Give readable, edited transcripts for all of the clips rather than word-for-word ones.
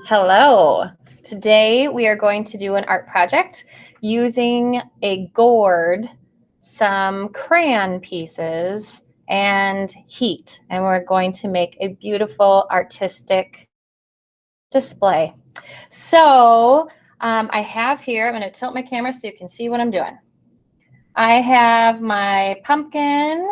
Hello. Today we are going to do an art project using a gourd, some crayon pieces, and heat. And we're going to make a beautiful artistic display. So I have here, I'm going to tilt my camera so you can see what I'm doing. I have my pumpkin,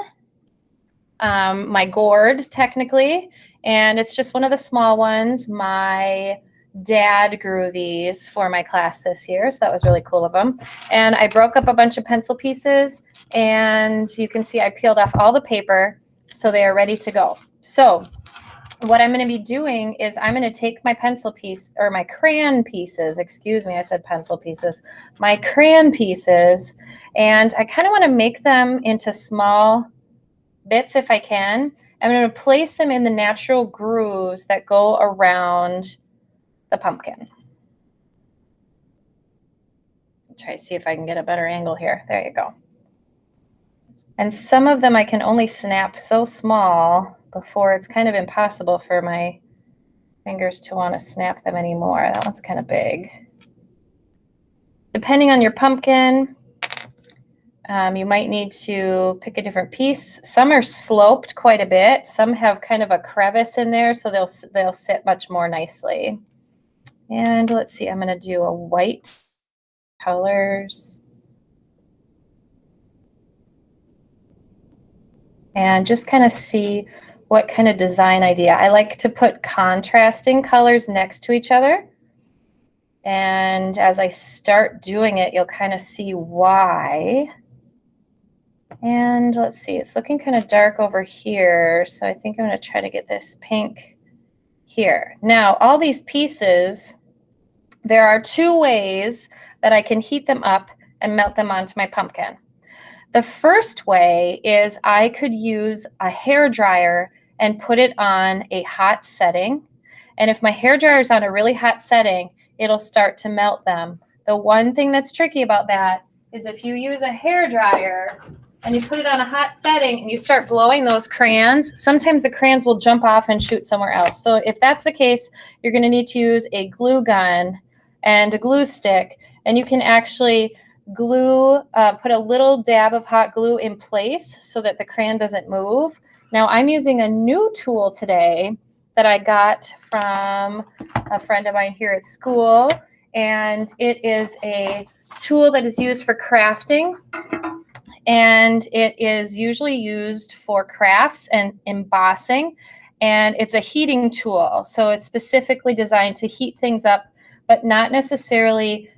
my gourd technically, and it's just one of the small ones. My dad grew these for my class this year, so that was really cool of him. And I broke up a bunch of pencil pieces, and you can see I peeled off all the paper, so they are ready to go. So what I'm going to be doing is I'm going to take my pencil piece, or my crayon pieces, excuse me, I said pencil pieces, my crayon pieces, and I kind of want to make them into small bits if I can. I'm going to place them in the natural grooves that go around the pumpkin. Try to see if I can get a better angle here. There you go. And some of them I can only snap so small before it's kind of impossible for my fingers to want to snap them anymore. That one's kind of big. Depending on your pumpkin, you might need to pick a different piece. Some are sloped quite a bit. Some have kind of a crevice in there, so they'll sit much more nicely. And let's see, I'm going to do a white colors. And just kind of see what kind of design idea. I like to put contrasting colors next to each other. And as I start doing it, you'll kind of see why. And let's see, it's looking kind of dark over here. So I think I'm going to try to get this pink here. Now, all these pieces, there are two ways that I can heat them up and melt them onto my pumpkin. The first way is I could use a hair dryer and put it on a hot setting. And if my hair dryer is on a really hot setting, it'll start to melt them. The one thing that's tricky about that is if you use a hair dryer and you put it on a hot setting and you start blowing those crayons, sometimes the crayons will jump off and shoot somewhere else. So if that's the case, you're going to need to use a glue gun and a glue stick, and you can actually glue, put a little dab of hot glue in place so that the crayon doesn't move. Now I'm using a new tool today that I got from a friend of mine here at school, and it is a tool that is used for crafting, and it is usually used for crafts and embossing, and it's a heating tool. So it's specifically designed to heat things up, but not necessarily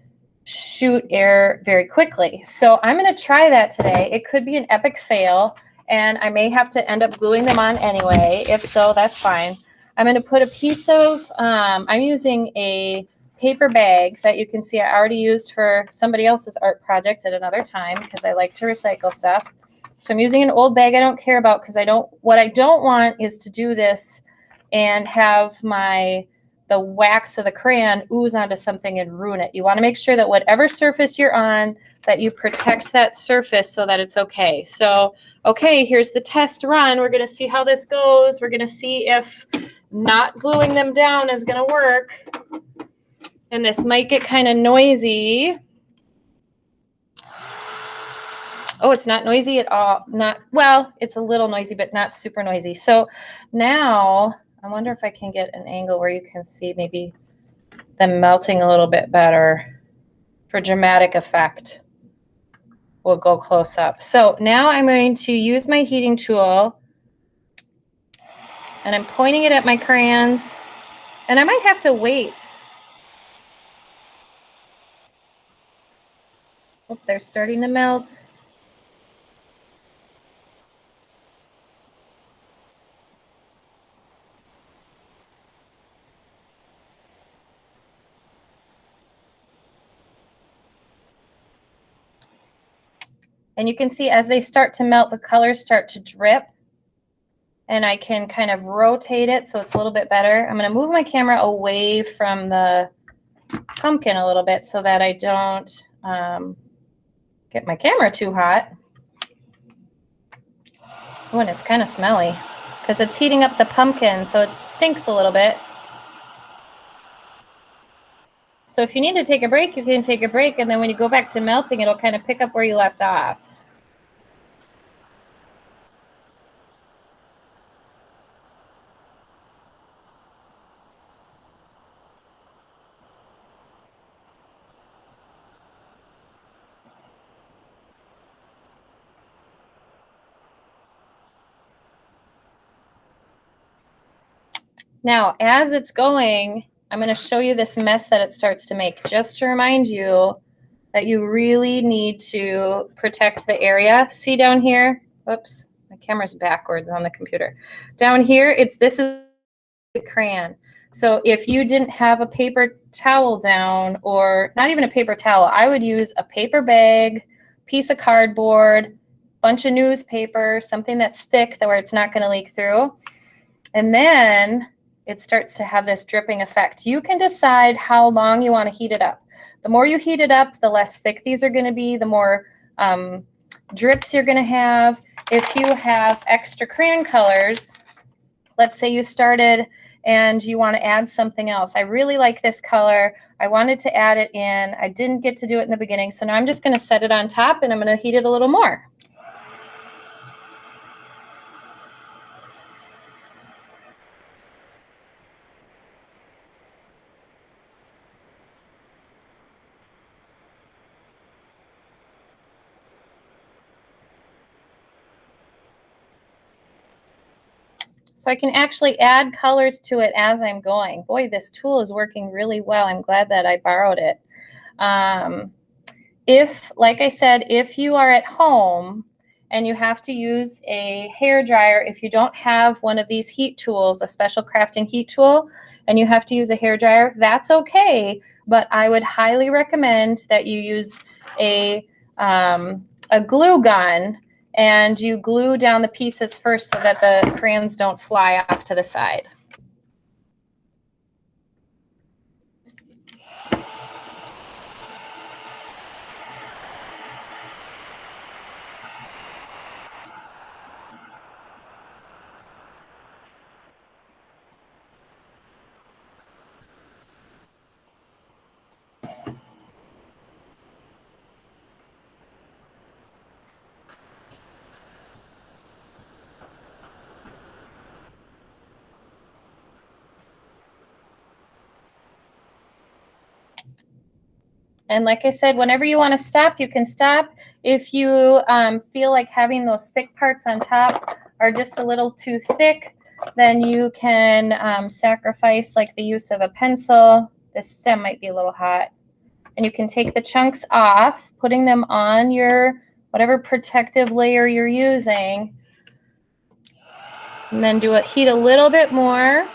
shoot air very quickly. So I'm going to try that today. It could be an epic fail, and I may have to end up gluing them on anyway. If so, that's fine. I'm going to put a piece of, I'm using a paper bag that you can see I already used for somebody else's art project at another time because I like to recycle stuff. So I'm using an old bag I don't care about because what I don't want is to do this and have the wax of the crayon ooze onto something and ruin it. You want to make sure that whatever surface you're on, that you protect that surface so that it's okay. So, okay, here's the test run. We're going to see how this goes. We're going to see if not gluing them down is going to work. And this might get kind of noisy. Oh, it's not noisy at all. Well, it's a little noisy, but not super noisy. So now I wonder if I can get an angle where you can see maybe them melting a little bit better for dramatic effect. We'll go close up. So now I'm going to use my heating tool, and I'm pointing it at my crayons, and I might have to wait. Oh, they're starting to melt. And you can see as they start to melt, the colors start to drip, and I can kind of rotate it so it's a little bit better. I'm going to move my camera away from the pumpkin a little bit so that I don't get my camera too hot. Oh, and it's kind of smelly because it's heating up the pumpkin, so it stinks a little bit. So if you need to take a break, you can take a break, and then when you go back to melting, it'll kind of pick up where you left off. Now, as it's going, I'm going to show you this mess that it starts to make, just to remind you that you really need to protect the area. See down here? Whoops, my camera's backwards on the computer. Down here, this is a crayon. So if you didn't have a paper towel down, or not even a paper towel, I would use a paper bag, piece of cardboard, bunch of newspaper, something that's thick where it's not going to leak through. And then it starts to have this dripping effect. You can decide how long you want to heat it up. The more you heat it up, the less thick these are going to be, the more drips you're going to have. If you have extra crayon colors, let's say you started and you want to add something else. I really like this color. I wanted to add it in. I didn't get to do it in the beginning, so now I'm just going to set it on top and I'm going to heat it a little more. So I can actually add colors to it as I'm going. Boy, this tool is working really well. I'm glad that I borrowed it. Like I said, if you are at home and you have to use a hair dryer, if you don't have one of these heat tools, a special crafting heat tool, and you have to use a hair dryer, that's okay. But I would highly recommend that you use a glue gun, and you glue down the pieces first so that the crayons don't fly off to the side. And like I said, whenever you want to stop, you can stop. If you feel like having those thick parts on top are just a little too thick, then you can sacrifice like the use of a pencil. This stem might be a little hot. And you can take the chunks off, putting them on your whatever protective layer you're using. And then heat a little bit more.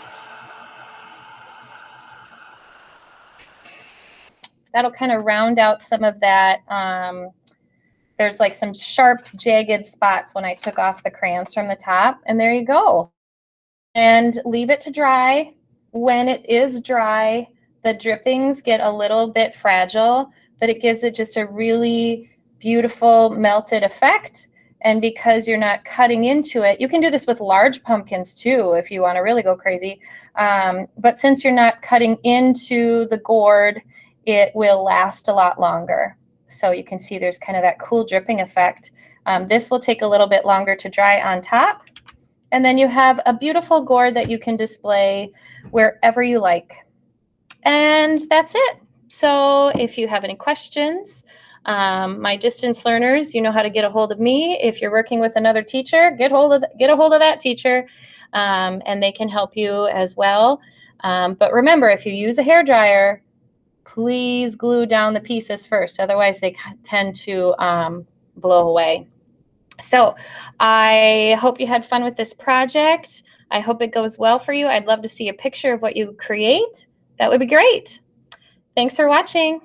That'll kind of round out some of that. There's like some sharp, jagged spots when I took off the crayons from the top. And there you go. And leave it to dry. When it is dry, the drippings get a little bit fragile, but it gives it just a really beautiful melted effect. And because you're not cutting into it, you can do this with large pumpkins too if you want to really go crazy. But since you're not cutting into the gourd, it will last a lot longer. So you can see there's kind of that cool dripping effect. This will take a little bit longer to dry on top. And then you have a beautiful gourd that you can display wherever you like. And that's it. So if you have any questions, my distance learners, you know how to get a hold of me. If you're working with another teacher, get a hold of that teacher, and they can help you as well. But remember, if you use a hairdryer, please glue down the pieces first. Otherwise, they tend to blow away. So I hope you had fun with this project. I hope it goes well for you. I'd love to see a picture of what you create. That would be great. Thanks for watching.